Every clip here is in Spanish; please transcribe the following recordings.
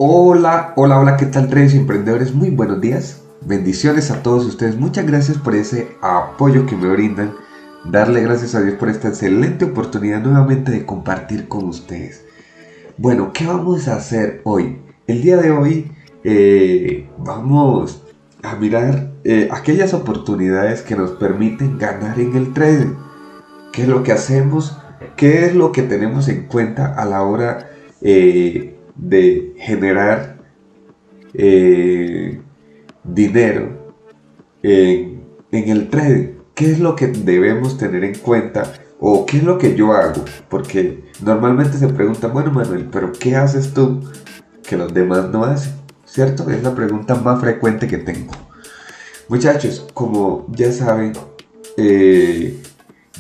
Hola, hola, hola, ¿qué tal, traders y emprendedores? Muy buenos días, bendiciones a todos ustedes. Muchas gracias por ese apoyo que me brindan. Darle gracias a Dios por esta excelente oportunidad nuevamente de compartir con ustedes. Bueno, ¿qué vamos a hacer hoy? El día de hoy vamos a mirar aquellas oportunidades que nos permiten ganar en el trading. ¿Qué es lo que hacemos? ¿Qué es lo que tenemos en cuenta a la hora de generar dinero en el trading? ¿Qué es lo que debemos tener en cuenta? ¿O qué es lo que yo hago? Porque normalmente se preguntan, bueno, Manuel, pero ¿qué haces tú que los demás no hacen? ¿Cierto? Es la pregunta más frecuente que tengo. Muchachos, como ya saben,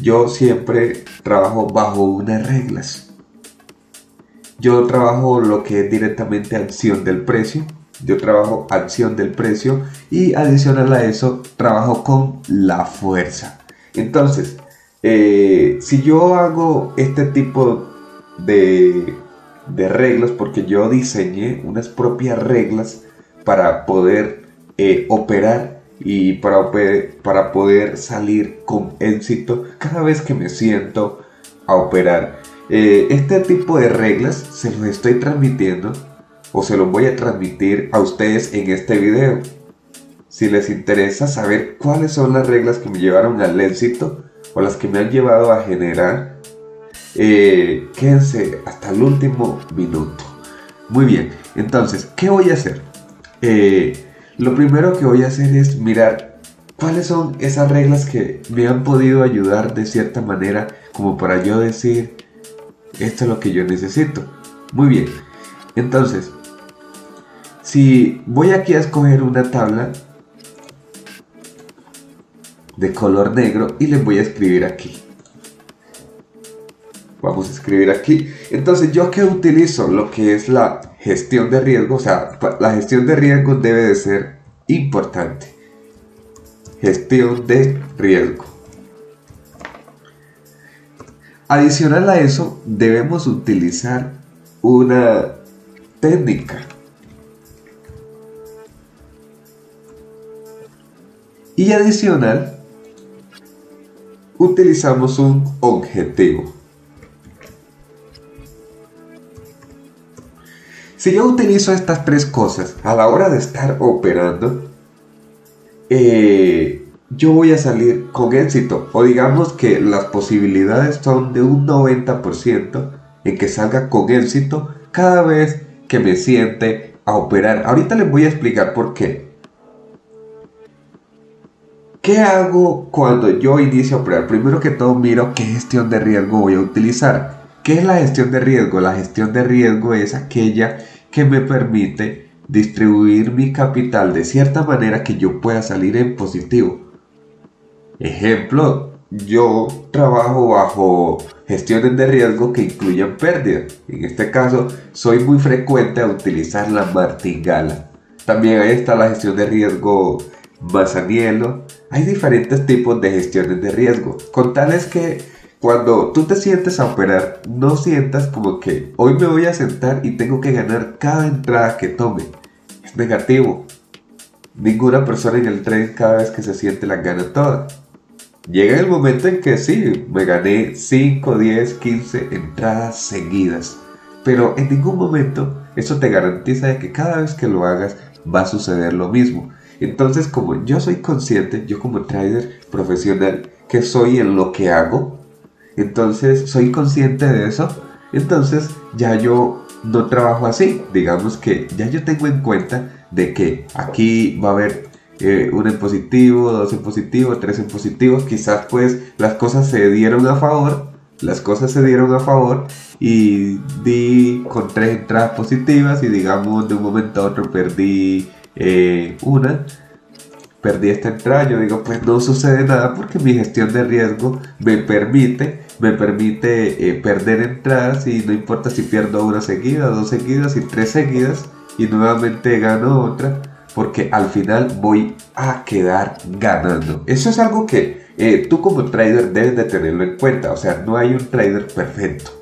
yo siempre trabajo bajo unas reglas. Yo trabajo lo que es directamente acción del precio. Yo trabajo acción del precio y adicional a eso trabajo con la fuerza. Entonces, si yo hago este tipo de, de reglas, porque yo diseñé unas propias reglas para poder operar y para poder salir con éxito cada vez que me siento a operar. Este tipo de reglas se los estoy transmitiendo o se los voy a transmitir a ustedes en este video. Si les interesa saber cuáles son las reglas que me llevaron al éxito o las que me han llevado a generar, quédense hasta el último minuto. Muy bien, entonces, ¿qué voy a hacer? Lo primero que voy a hacer es mirar cuáles son esas reglas que me han podido ayudar de cierta manera como para yo decir, esto es lo que yo necesito. Muy bien, entonces, si voy aquí a escoger una tabla de color negro y les voy a escribir aquí. Vamos a escribir aquí. Entonces, ¿yo qué utilizo? Lo que es la gestión de riesgo. O sea, la gestión de riesgo debe de ser importante. Gestión de riesgo. Adicional a eso, debemos utilizar una técnica. Y adicional, utilizamos un objetivo. Si yo utilizo estas tres cosas a la hora de estar operando, yo voy a salir con éxito. O digamos que las posibilidades son de un 90% en que salga con éxito cada vez que me siente a operar. Ahorita les voy a explicar por qué. ¿Qué hago cuando yo inicio a operar? Primero que todo miro qué gestión de riesgo voy a utilizar. ¿Qué es la gestión de riesgo? La gestión de riesgo es aquella que me permite distribuir mi capital de cierta manera que yo pueda salir en positivo. Ejemplo, yo trabajo bajo gestiones de riesgo que incluyen pérdidas. En este caso, soy muy frecuente a utilizar la martingala. También ahí está la gestión de riesgo Masaniello. Hay diferentes tipos de gestiones de riesgo. Con tal es que cuando tú te sientes a operar, no sientas como que hoy me voy a sentar y tengo que ganar cada entrada que tome. Es negativo. Ninguna persona en el tren cada vez que se siente las gana todas. Llega el momento en que sí, me gané 5, 10, 15 entradas seguidas. Pero en ningún momento eso te garantiza de que cada vez que lo hagas va a suceder lo mismo. Entonces, como yo soy consciente, yo como trader profesional que soy en lo que hago, entonces soy consciente de eso, entonces ya yo no trabajo así. Digamos que ya yo tengo en cuenta de que aquí va a haber uno en positivo, dos en positivo, tres en positivo. Quizás pues las cosas se dieron a favor, y di con tres entradas positivas y digamos de un momento a otro perdí perdí esta entrada. Yo digo, pues no sucede nada porque mi gestión de riesgo me permite perder entradas, y no importa si pierdo una seguida, dos seguidas y tres seguidas y nuevamente gano otra, porque al final voy a quedar ganando. Eso es algo que tú como trader debes de tenerlo en cuenta. O sea, no hay un trader perfecto.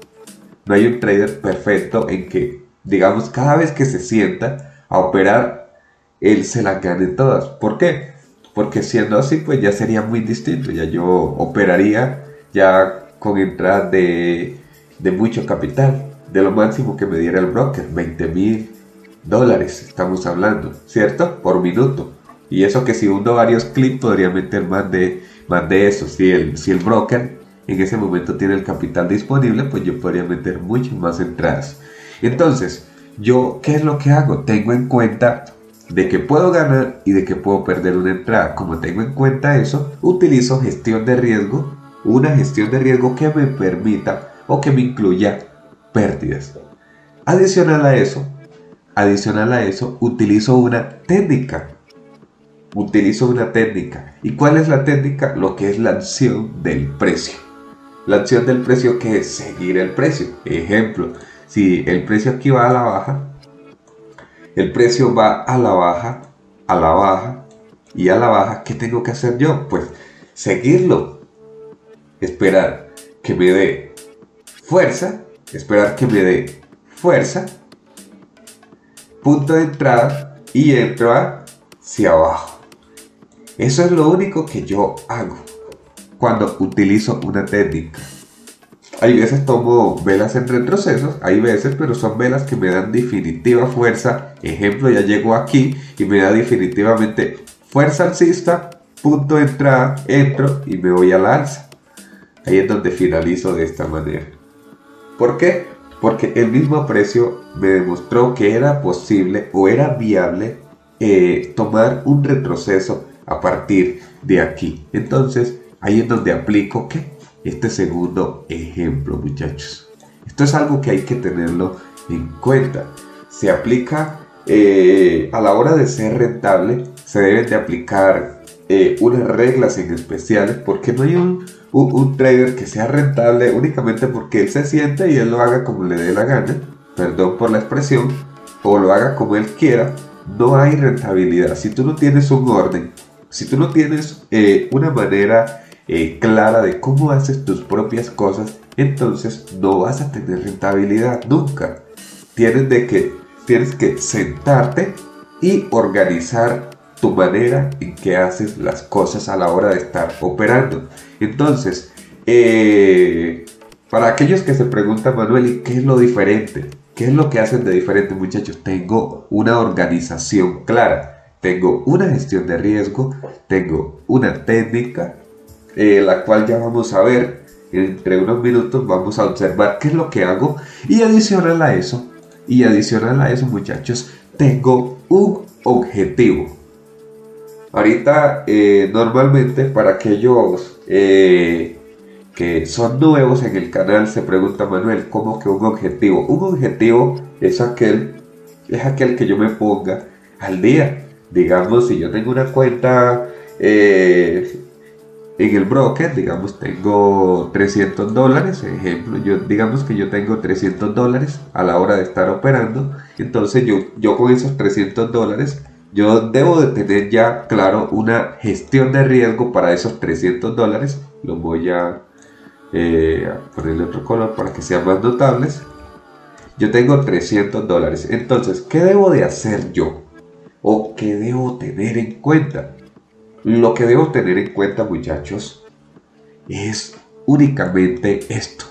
No hay un trader perfecto en que digamos, cada vez que se sienta a operar, él se las gane todas. ¿Por qué? Porque siendo así, pues ya sería muy distinto. Ya yo operaría ya con entradas de mucho capital, de lo máximo que me diera el broker, $20,000 estamos hablando, ¿cierto? Por minuto. Y eso que si hundo varios clics podría meter más de eso. Si el broker en ese momento tiene el capital disponible, pues yo podría meter muchas más entradas. Entonces, yo, ¿qué es lo que hago? Tengo en cuenta de que puedo ganar y de que puedo perder una entrada. Como tengo en cuenta eso, utilizo gestión de riesgo, una gestión de riesgo que me permita o que me incluya pérdidas. Adicional a eso, utilizo una técnica. ¿Y cuál es la técnica? Lo que es la acción del precio. La acción del precio, que es seguir el precio. Ejemplo, si el precio aquí va a la baja, el precio va a la baja, y a la baja, ¿qué tengo que hacer yo? Pues seguirlo. Esperar que me dé fuerza, punto de entrada y entro hacia abajo. Eso es lo único que yo hago cuando utilizo una técnica. Hay veces tomo velas en retrocesos, hay veces, pero son velas que me dan definitiva fuerza. Ejemplo, ya llego aquí y me da definitivamente fuerza alcista, punto de entrada, entro y me voy a la alza. Ahí es donde finalizo de esta manera. ¿Por qué? Porque el mismo precio me demostró que era posible o era viable tomar un retroceso a partir de aquí. Entonces, ahí es donde aplico este segundo ejemplo, muchachos. Esto es algo que hay que tenerlo en cuenta. Se aplica a la hora de ser rentable, se deben de aplicar unas reglas en especiales, porque no hay un trader que sea rentable únicamente porque él se siente y él lo haga como le dé la gana, perdón por la expresión, o lo haga como él quiera. No hay rentabilidad. Si tú no tienes un orden, si tú no tienes una manera clara de cómo haces tus propias cosas, entonces no vas a tener rentabilidad nunca. Tienes que sentarte y organizar tu manera en que haces las cosas a la hora de estar operando. Entonces, para aquellos que se preguntan, Manuel, ¿y qué es lo diferente? ¿Qué es lo que hacen de diferente, muchachos? Tengo una organización clara, tengo una gestión de riesgo, tengo una técnica, la cual ya vamos a ver entre unos minutos. Vamos a observar qué es lo que hago, y adicional a eso, muchachos, tengo un objetivo. Ahorita, normalmente, para aquellos que son nuevos en el canal, se pregunta, Manuel, ¿cómo que un objetivo? Un objetivo es aquel que yo me ponga al día. Digamos, si yo tengo una cuenta en el broker, digamos, tengo $300, ejemplo, digamos que yo tengo $300 a la hora de estar operando. Entonces yo con esos $300, yo debo de tener ya claro una gestión de riesgo para esos $300. Los voy a ponerle otro color para que sean más notables. Yo tengo $300. Entonces, ¿qué debo de hacer yo? ¿O qué debo tener en cuenta? Lo que debo tener en cuenta, muchachos, es únicamente esto.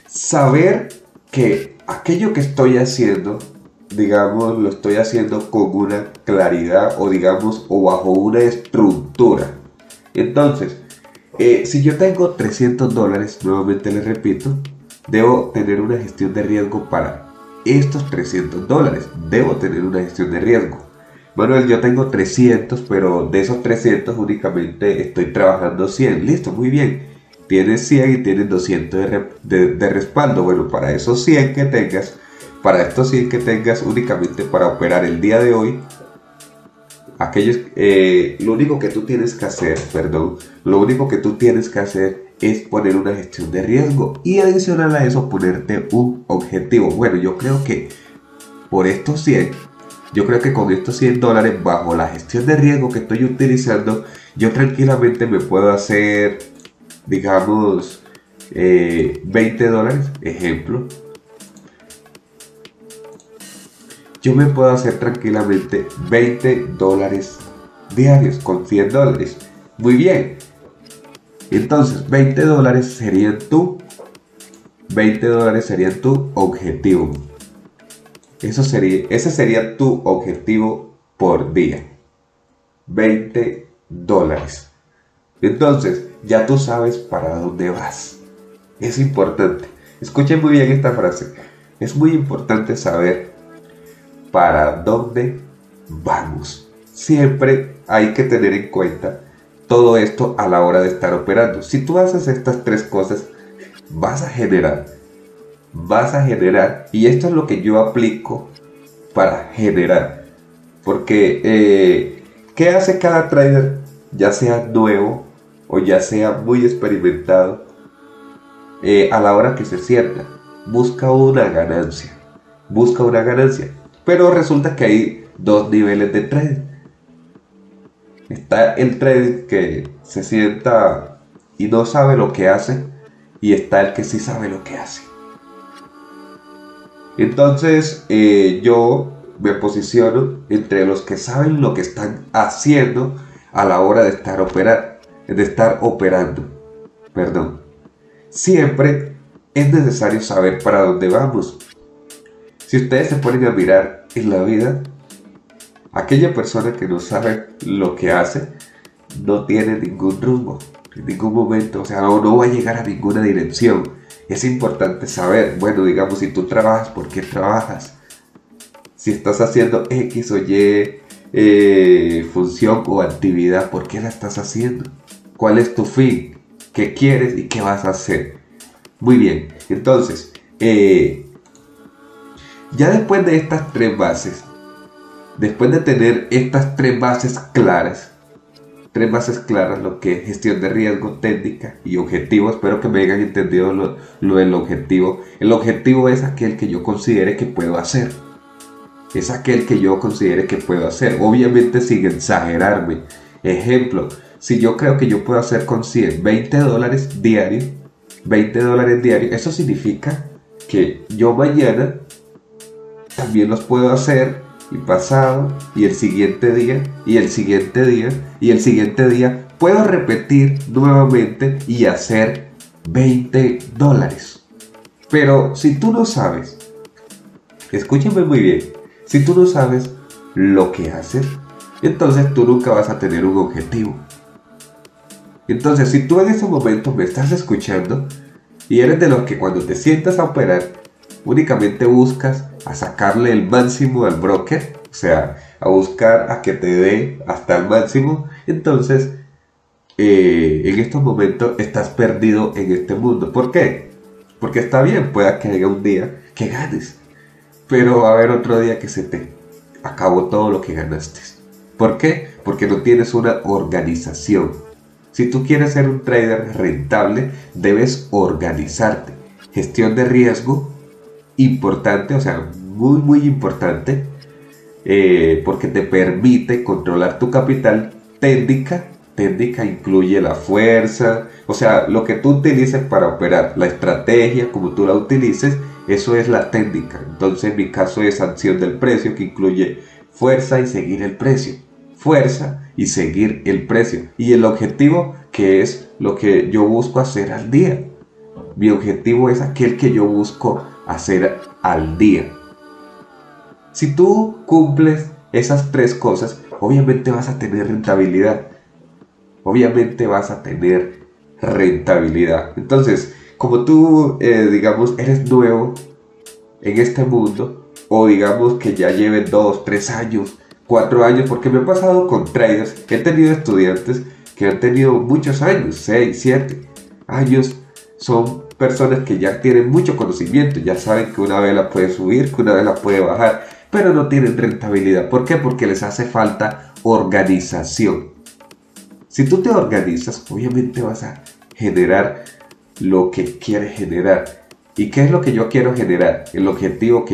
Saber que aquello que estoy haciendo, digamos, lo estoy haciendo con una claridad, o digamos, o bajo una estructura. Entonces, si yo tengo $300, nuevamente les repito, debo tener una gestión de riesgo para estos $300. Debo tener una gestión de riesgo. Manuel, yo tengo 300, pero de esos 300 únicamente estoy trabajando 100. Listo, muy bien. Tienes 100 y tienes 200 de respaldo. Bueno, para esos 100 que tengas, para estos 100 que tengas únicamente para operar el día de hoy, lo único que tú tienes que hacer es poner una gestión de riesgo, y adicional a eso ponerte un objetivo. Bueno, yo creo que con estos $100 bajo la gestión de riesgo que estoy utilizando, yo tranquilamente me puedo hacer, digamos, $20, ejemplo. yo me puedo hacer tranquilamente $20 diarios con $100. Muy bien. Entonces, $20 serían tu objetivo. Ese sería tu objetivo por día. $20. Entonces, ya tú sabes para dónde vas. Es importante. Escuchen muy bien esta frase. Es muy importante saber para dónde vamos. Siempre hay que tener en cuenta todo esto a la hora de estar operando. Si tú haces estas tres cosas, vas a generar. Y esto es lo que yo aplico para generar. Porque, ¿qué hace cada trader? Ya sea nuevo o ya sea muy experimentado, a la hora que se sienta, busca una ganancia. Pero resulta que hay dos niveles de trading. Está el trader que se sienta y no sabe lo que hace, y está el que sí sabe lo que hace. Entonces, yo me posiciono entre los que saben lo que están haciendo a la hora de estar operando. Siempre es necesario saber para dónde vamos. Si ustedes se ponen a mirar en la vida, aquella persona que no sabe lo que hace no tiene ningún rumbo, en ningún momento, o sea, no va a llegar a ninguna dirección. Es importante saber, bueno, digamos, si tú trabajas, ¿por qué trabajas? Si estás haciendo X o Y función o actividad, ¿por qué la estás haciendo? ¿Cuál es tu fin? ¿Qué quieres y qué vas a hacer? Muy bien, entonces, ya después de estas tres bases, después de tener estas tres bases claras, lo que es gestión de riesgo, técnica y objetivo. Espero que me hayan entendido lo del objetivo. El objetivo es aquel que yo considere que puedo hacer. Obviamente sin exagerarme. Ejemplo, si yo creo que yo puedo hacer con 100 $20 diarios, eso significa que yo mañana también los puedo hacer, y pasado, y el siguiente día, y el siguiente día, y el siguiente día. Puedo repetir nuevamente y hacer $20. Pero si tú no sabes, escúchame muy bien, si tú no sabes lo que haces, entonces tú nunca vas a tener un objetivo. Entonces, si tú en este momento me estás escuchando y eres de los que cuando te sientas a operar únicamente buscas a sacarle el máximo al broker, o sea, a buscar a que te dé hasta el máximo, entonces en estos momentos estás perdido en este mundo. ¿Por qué? Porque está bien, pueda que haya un día que ganes, pero va a haber otro día que se te acabó todo lo que ganaste. ¿Por qué? Porque no tienes una organización. Si tú quieres ser un trader rentable, debes organizarte. Gestión de riesgo, importante, o sea, muy importante, porque te permite controlar tu capital. Técnica incluye la fuerza, o sea, lo que tú utilices para operar, la estrategia, como tú la utilices, eso es la técnica. Entonces, en mi caso es acción del precio, que incluye fuerza y seguir el precio. Y el objetivo, que es lo que yo busco hacer al día. Mi objetivo es aquel que yo busco hacer al día. Si tú cumples esas tres cosas, obviamente vas a tener rentabilidad. Entonces, como tú, digamos, eres nuevo en este mundo, o digamos que ya lleves 2, 3 años, 4 años, porque me he pasado con traders, he tenido estudiantes que han tenido muchos años, 6, 7 años, son personas que ya tienen mucho conocimiento, ya saben que una vela puede subir, que una vela puede bajar, pero no tienen rentabilidad. ¿Por qué? Porque les hace falta organización. Si tú te organizas, obviamente vas a generar lo que quieres generar. ¿Y qué es lo que yo quiero generar? El objetivo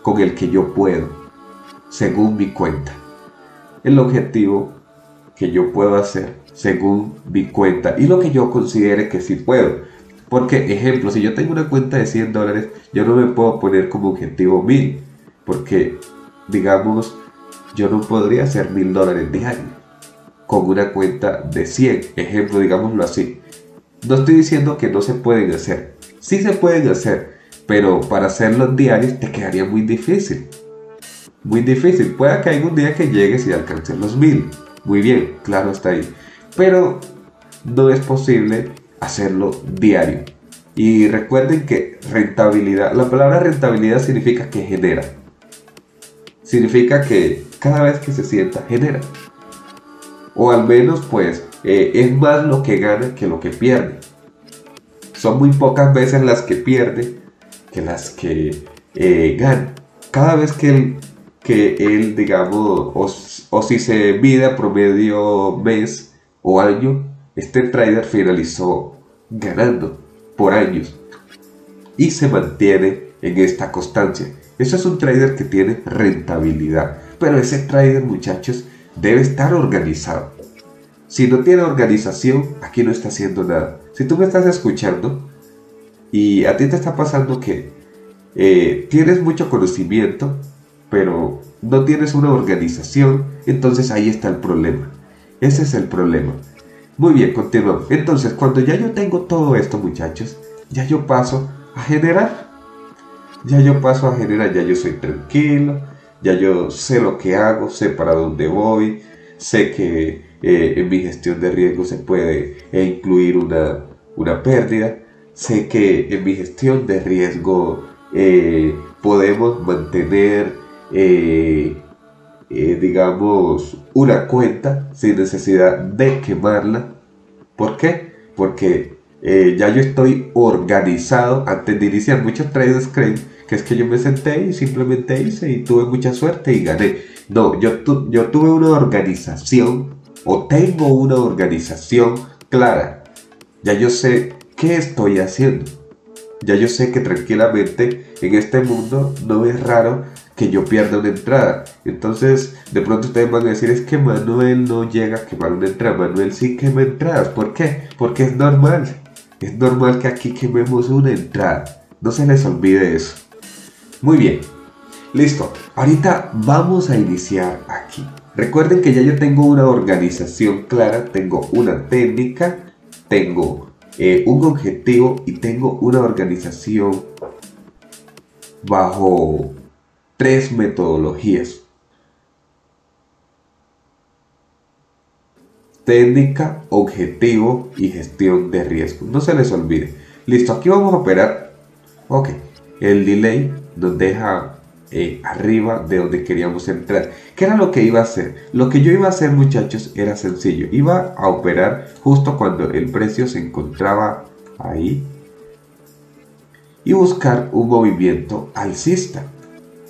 con el que yo puedo, según mi cuenta. El objetivo que yo puedo hacer según mi cuenta y lo que yo considere que sí puedo. Porque, ejemplo, si yo tengo una cuenta de $100, yo no me puedo poner como objetivo 1000, porque digamos, yo no podría hacer $1000 diarios con una cuenta de 100, ejemplo, digámoslo así. No estoy diciendo que no se pueden hacer, sí se pueden hacer, pero para hacerlos diarios te quedaría muy difícil. Muy difícil, puede que haya un día que llegues y alcances los 1000. Muy bien, claro, está ahí. Pero no es posible hacerlo diario. Y recuerden que rentabilidad, la palabra rentabilidad significa que genera. Significa que cada vez que se sienta, genera. O al menos pues es más lo que gana que lo que pierde. Son muy pocas veces las que pierde que las que gana. Cada vez que él digamos, o si se mide a promedio mes o año, este trader finalizó ganando por años y se mantiene en esta constancia. Eso es un trader que tiene rentabilidad, pero ese trader, muchachos, debe estar organizado. Si no tiene organización, aquí no está haciendo nada. Si tú me estás escuchando y a ti te está pasando que tienes mucho conocimiento, pero no tienes una organización, entonces ahí está el problema. Ese es el problema. Muy bien, continuamos. Entonces, cuando ya yo tengo todo esto, muchachos, ya yo paso a generar. Ya yo soy tranquilo, ya yo sé lo que hago, sé para dónde voy, sé que en mi gestión de riesgo se puede incluir una pérdida, sé que en mi gestión de riesgo podemos mantener, digamos, una cuenta sin necesidad de quemarla. ¿Por qué? Porque ya yo estoy organizado antes de iniciar. Muchos traders creen que es que yo me senté y simplemente hice y tuve mucha suerte y gané. No, yo tuve una organización o tengo una organización clara. Ya yo sé qué estoy haciendo. Ya yo sé que tranquilamente en este mundo no es raro que yo pierda una entrada. Entonces de pronto ustedes van a decir, es que Manuel no llega a quemar una entrada. Manuel sí quema entradas. ¿Por qué? Porque es normal. Es normal que aquí quememos una entrada. No se les olvide eso. Muy bien. Listo. Ahorita vamos a iniciar aquí. Recuerden que ya yo tengo una organización clara. Tengo una técnica. Tengo un objetivo. Y tengo una organización bajo 3 metodologías. Técnica, objetivo y gestión de riesgo. No se les olvide. Listo, aquí vamos a operar. Ok, el delay nos deja arriba de donde queríamos entrar. ¿Qué era lo que iba a hacer? Lo que yo iba a hacer, muchachos, era sencillo. Iba a operar justo cuando el precio se encontraba ahí y buscar un movimiento alcista.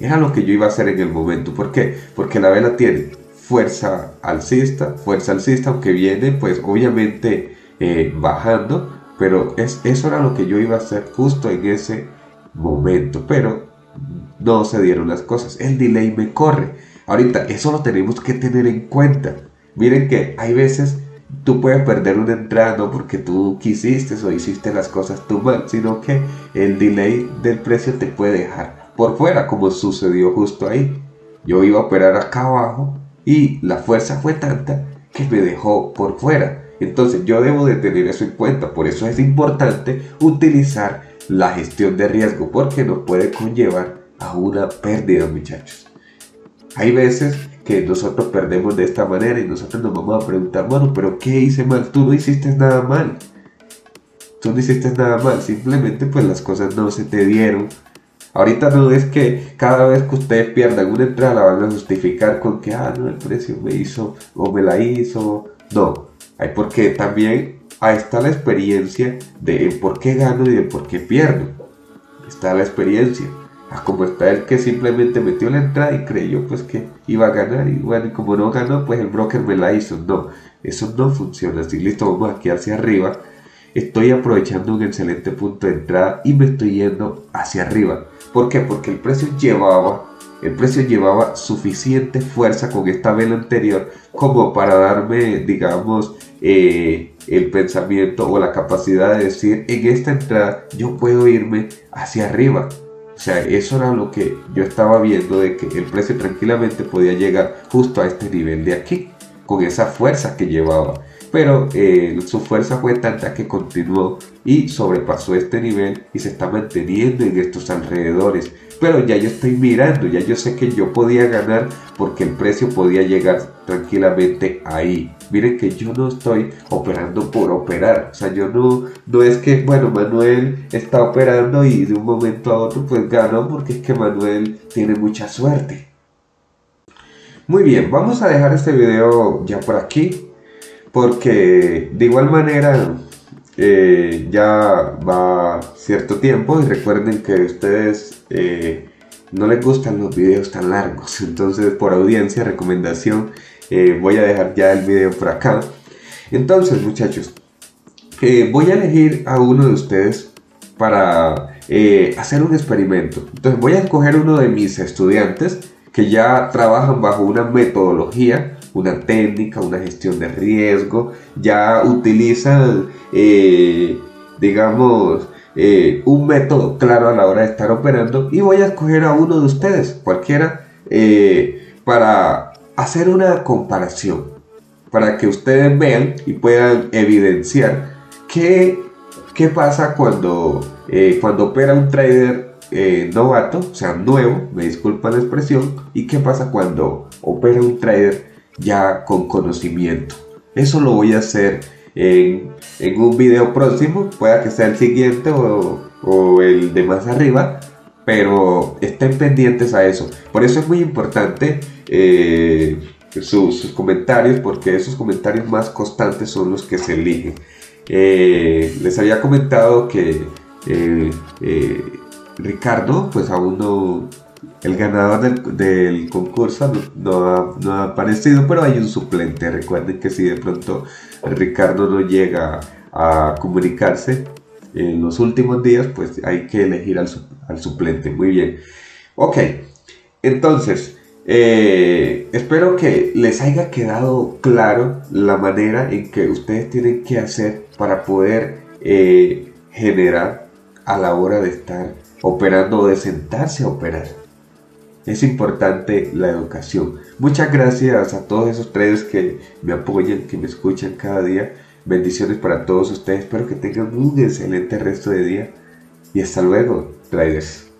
Era lo que yo iba a hacer en el momento. ¿Por qué? Porque la vela tiene fuerza alcista, aunque viene pues obviamente bajando, pero eso era lo que yo iba a hacer justo en ese momento, pero no se dieron las cosas. El delay me corre. Ahorita eso lo tenemos que tener en cuenta. Miren que hay veces tú puedes perder una entrada no porque tú quisiste o hiciste las cosas tú mal, sino que el delay del precio te puede dejar por fuera, como sucedió justo ahí. Yo iba a operar acá abajo y la fuerza fue tanta que me dejó por fuera. Entonces yo debo de tener eso en cuenta. Por eso es importante utilizar la gestión de riesgo, porque nos puede conllevar a una pérdida, muchachos. Hay veces que nosotros perdemos de esta manera y nosotros nos vamos a preguntar, bueno, pero ¿qué hice mal? Tú no hiciste nada mal. Tú no hiciste nada mal, simplemente pues las cosas no se te dieron. Ahorita no es que cada vez que ustedes pierdan una entrada la van a justificar con que, no, el precio me hizo o me la hizo. No, porque también ahí está la experiencia de por qué gano y de por qué pierdo. Está la experiencia. Como está el que simplemente metió la entrada y creyó pues que iba a ganar y bueno, y como no ganó pues el broker me la hizo. No, eso no funciona así. Listo, vamos aquí hacia arriba. Estoy aprovechando un excelente punto de entrada y me estoy yendo hacia arriba. ¿Por qué? Porque el precio llevaba suficiente fuerza con esta vela anterior como para darme, digamos, el pensamiento o la capacidad de decir, en esta entrada yo puedo irme hacia arriba. O sea, eso era lo que yo estaba viendo, de que el precio tranquilamente podía llegar justo a este nivel de aquí, con esa fuerza que llevaba. Pero su fuerza fue tanta que continuó y sobrepasó este nivel y se está manteniendo en estos alrededores. Pero ya yo estoy mirando, ya yo sé que yo podía ganar porque el precio podía llegar tranquilamente ahí. Miren que yo no estoy operando por operar. O sea, yo no es que, bueno, Manuel está operando y de un momento a otro pues ganó, porque es que Manuel tiene mucha suerte. Muy bien, vamos a dejar este video ya por aquí, porque de igual manera ya va cierto tiempo y recuerden que a ustedes no les gustan los videos tan largos. Entonces, por audiencia, recomendación, voy a dejar ya el video por acá. Entonces, muchachos, voy a elegir a uno de ustedes para hacer un experimento. Entonces voy a escoger uno de mis estudiantes que ya trabajan bajo una metodología, una técnica, una gestión de riesgo, ya utilizan, digamos, un método claro a la hora de estar operando, y voy a escoger a uno de ustedes, cualquiera, para hacer una comparación, para que ustedes vean y puedan evidenciar qué pasa cuando opera un trader novato, o sea, nuevo, me disculpan la expresión, y qué pasa cuando opera un trader ya con conocimiento. Eso lo voy a hacer en un video próximo, pueda que sea el siguiente o el de más arriba, pero estén pendientes a eso. Por eso es muy importante sus comentarios, porque esos comentarios más constantes son los que se eligen. Les había comentado que Ricardo, pues aún no, el ganador del concurso no ha aparecido, pero hay un suplente. Recuerden que si de pronto Ricardo no llega a comunicarse en los últimos días, pues hay que elegir al suplente. Muy bien. Ok, entonces espero que les haya quedado claro la manera en que ustedes tienen que hacer para poder generar a la hora de estar operando o de sentarse a operar. Es importante la educación. Muchas gracias a todos esos traders que me apoyan, que me escuchan cada día. Bendiciones para todos ustedes. Espero que tengan un excelente resto de día. Y hasta luego, traders.